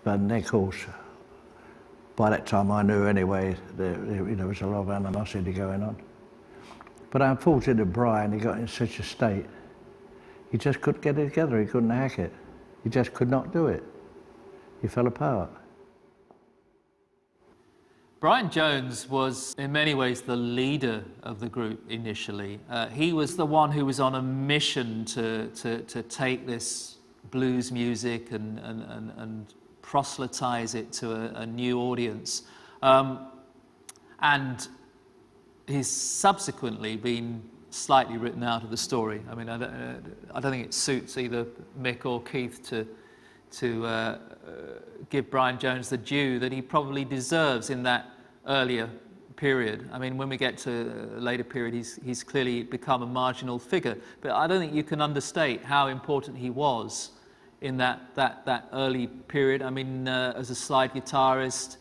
But then, of course, by that time I knew anyway there was a lot of animosity going on. But unfortunately, Brian, he got in such a state, he just couldn't get it together, he couldn't hack it. He just could not do it. He fell apart. Brian Jones was, in many ways, the leader of the group initially. He was the one who was on a mission to take this blues music and proselytize it to a new audience. And he's subsequently been slightly written out of the story. I mean, I don't think it suits either Mick or Keith to give Brian Jones the due that he probably deserves in that earlier period. I mean, when we get to a later period, he's clearly become a marginal figure. But I don't think you can understate how important he was in that early period. I mean, as a slide guitarist,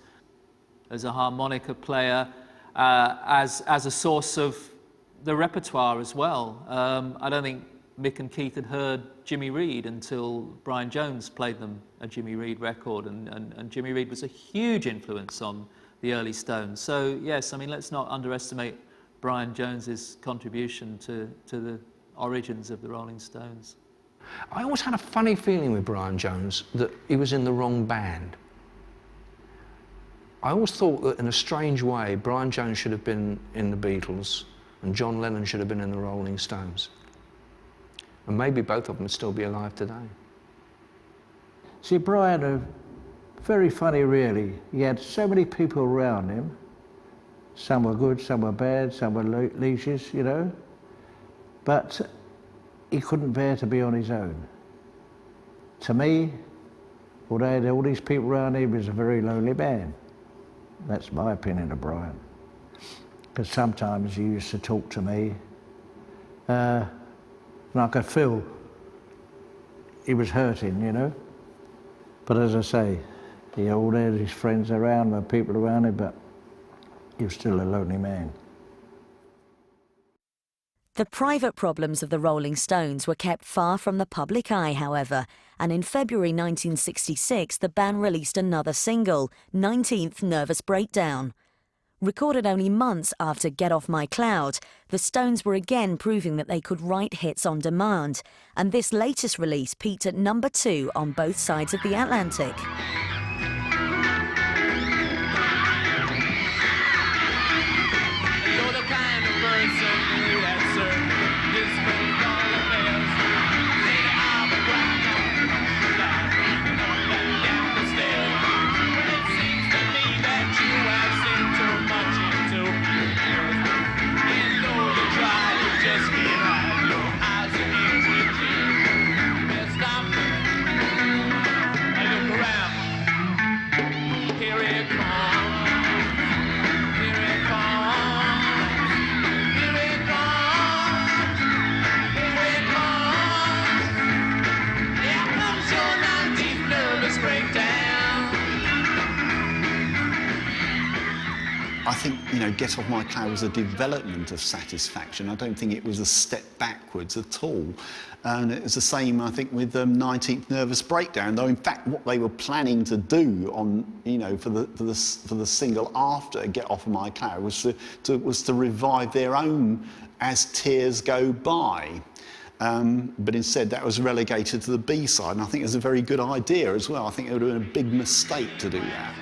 as a harmonica player, as a source of the repertoire as well. I don't think Mick and Keith had heard Jimmy Reed until Brian Jones played them a Jimmy Reed record, and Jimmy Reed was a huge influence on the early Stones. So yes, I mean, let's not underestimate Brian Jones's contribution to the origins of the Rolling Stones. I always had a funny feeling with Brian Jones that he was in the wrong band. I always thought that in a strange way, Brian Jones should have been in the Beatles and John Lennon should have been in the Rolling Stones. And maybe both of them would still be alive today. See, Brian, very funny really. He had so many people around him. Some were good, some were bad, some were leeches, you know. But he couldn't bear to be on his own. To me, although he had all these people around him, he was a very lonely man. That's my opinion of Brian. Because sometimes he used to talk to me, and I could feel he was hurting, you know. But as I say, he all had his friends around, the people around him, but he was still a lonely man. The private problems of the Rolling Stones were kept far from the public eye, however, and in February 1966 the band released another single, 19th Nervous Breakdown. Recorded only months after Get Off My Cloud, the Stones were again proving that they could write hits on demand, and this latest release peaked at #2 on both sides of the Atlantic. I think, you know, Get Off My Cloud was a development of Satisfaction. I don't think it was a step backwards at all. And it was the same, I think, with 19th Nervous Breakdown, though in fact what they were planning to do on, you know, for the single after Get Off My Cloud was to revive their own As Tears Go By. But instead that was relegated to the B-side, and I think it was a very good idea as well. I think it would have been a big mistake to do that.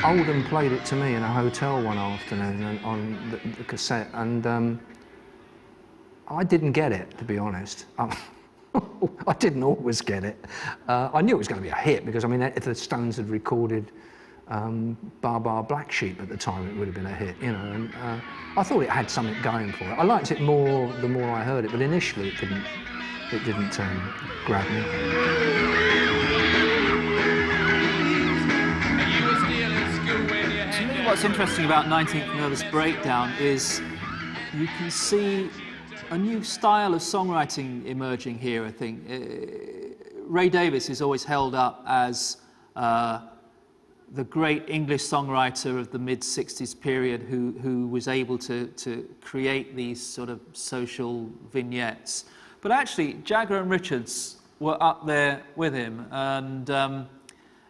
Oldham played it to me in a hotel one afternoon on the cassette, and I didn't get it, to be honest. I didn't always get it. I knew it was going to be a hit because, I mean, if the Stones had recorded Bar Bar Black Sheep at the time, it would have been a hit, you know. And I thought it had something going for it. I liked it more the more I heard it, but initially it didn't grab me. What's interesting about 19th Nervous Breakdown is you can see a new style of songwriting emerging here, I think. Ray Davies is always held up as the great English songwriter of the mid-60s period who was able to create these sort of social vignettes. But actually, Jagger and Richards were up there with him, and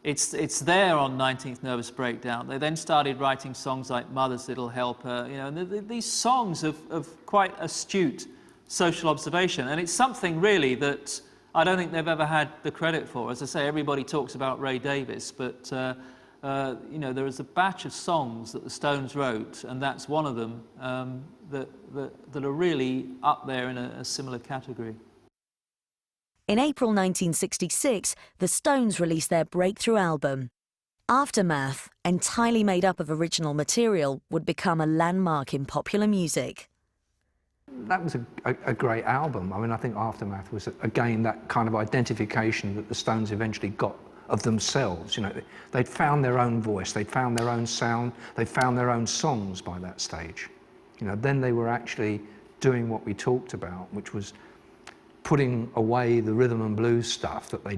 it's there on 19th Nervous Breakdown. They then started writing songs like Mother's Little Helper, you know, and these songs of quite astute social observation. And it's something really that I don't think they've ever had the credit for. As I say, everybody talks about Ray Davies, but you know, there is a batch of songs that the Stones wrote, and that's one of them that are really up there in a similar category. In April 1966, the Stones released their breakthrough album. Aftermath, entirely made up of original material, would become a landmark in popular music. That was a great album. I mean, I think Aftermath was, again, that kind of identification that the Stones eventually got of themselves. You know, they'd found their own voice, they'd found their own sound, they'd found their own songs by that stage. You know, then they were actually doing what we talked about, which was putting away the rhythm and blues stuff that they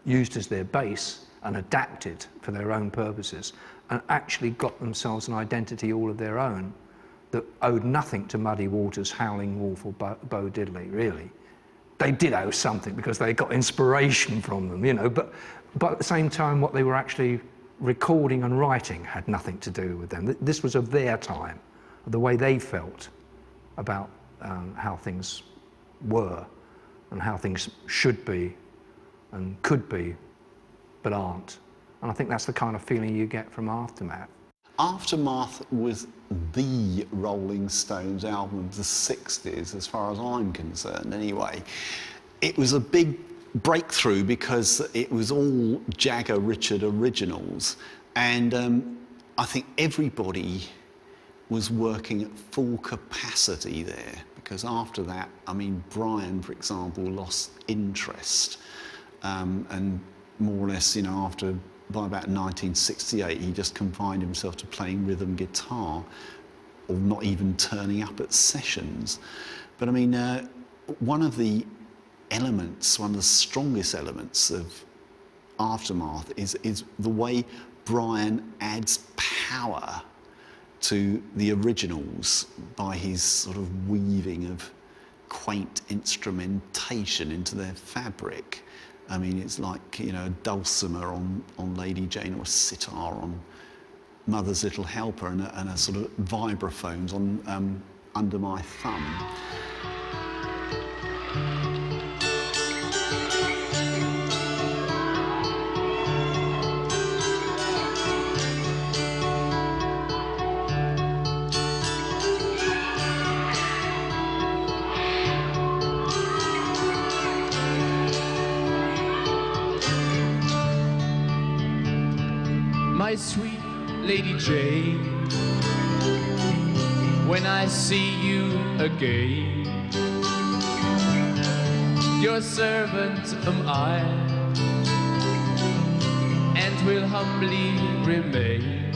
used as their base and adapted for their own purposes, and actually got themselves an identity all of their own that owed nothing to Muddy Waters, Howling Wolf or Bo Diddley, really. They did owe something because they got inspiration from them, you know, but at the same time what they were actually recording and writing had nothing to do with them. This was of their time, of the way they felt about how things were and how things should be and could be, but aren't. And I think that's the kind of feeling you get from Aftermath. Aftermath was the Rolling Stones album of the 60s, as far as I'm concerned anyway. It was a big breakthrough because it was all Jagger Richard originals, and I think everybody was working at full capacity there, because after that, I mean, Brian, for example, lost interest, and more or less, you know, by about 1968, he just confined himself to playing rhythm guitar, or not even turning up at sessions. But I mean, one of the strongest elements of Aftermath is the way Brian adds power to the originals by his sort of weaving of quaint instrumentation into their fabric. I mean, it's like, you know, a dulcimer on Lady Jane, or a sitar on Mother's Little Helper, and a sort of vibraphones on Under My Thumb. My sweet Lady Jane, when I see you again, your servant am I, and will humbly remain.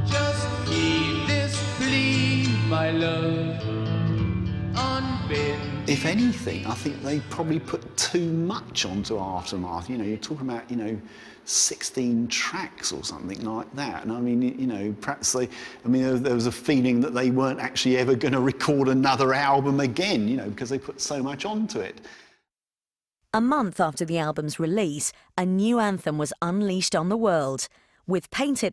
Just heed this plea, my love, unbent. If anything, I think they probably put too much onto Aftermath. You know, you're talking about, you know, 16 tracks or something like that. And I mean, you know, perhaps there was a feeling that they weren't actually ever going to record another album again, you know, because they put so much onto it. A month after the album's release, a new anthem was unleashed on the world. With Paint It